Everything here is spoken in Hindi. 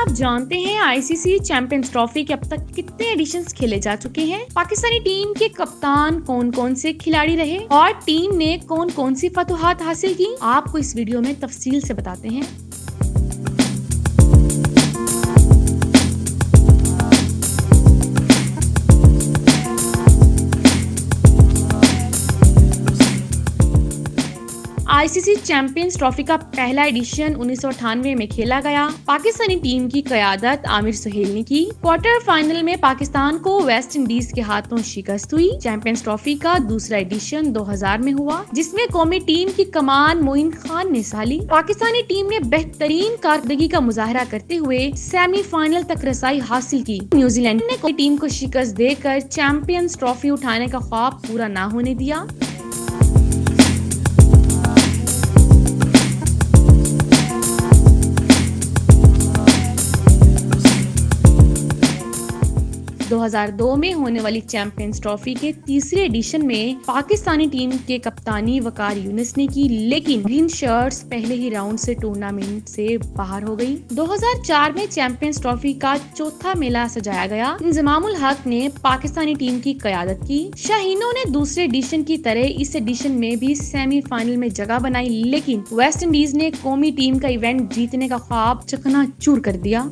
आप जानते हैं आईसीसी चैंपियंस ट्रॉफी के अब तक कितने एडिशंस खेले जा चुके हैं? पाकिस्तानी टीम के कप्तान कौन कौन से खिलाड़ी रहे और टीम ने कौन कौन सी फतुहात हासिल की, आपको इस वीडियो में तफसील से बताते हैं। आईसीसी चैंपियंस ट्रॉफी का पहला एडिशन 1998 में खेला गया। पाकिस्तानी टीम की क़यादत आमिर सुहेल ने की। क्वार्टर फाइनल में पाकिस्तान को वेस्ट इंडीज के हाथों शिकस्त हुई। चैंपियंस ट्रॉफी का दूसरा एडिशन 2000 में हुआ, जिसमें कौमी टीम की कमान मोइन खान ने संभाली। पाकिस्तानी टीम ने बेहतरीन कारकर्दगी का मुजाहरा करते हुए सेमीफाइनल तक रसाई हासिल की। न्यूजीलैंड ने कौमी टीम को शिकस्त देकर चैंपियंस ट्रॉफी उठाने का ख्वाब पूरा न होने दिया। 2002 में होने वाली चैंपियंस ट्रॉफी के तीसरे एडिशन में पाकिस्तानी टीम के कप्तानी वकार यूनिस ने की, लेकिन ग्रीन शर्ट्स पहले ही राउंड से टूर्नामेंट से बाहर हो गई। 2004 में चैंपियंस ट्रॉफी का चौथा मेला सजाया गया। इंजमामुल हक ने पाकिस्तानी टीम की क़यादत की। शाहीनों ने दूसरे एडिशन की तरह इस एडिशन में भी सेमीफाइनल में जगह बनाई, लेकिन वेस्ट इंडीज ने कौमी टीम का इवेंट जीतने का ख्वाब चकनाचूर कर दिया।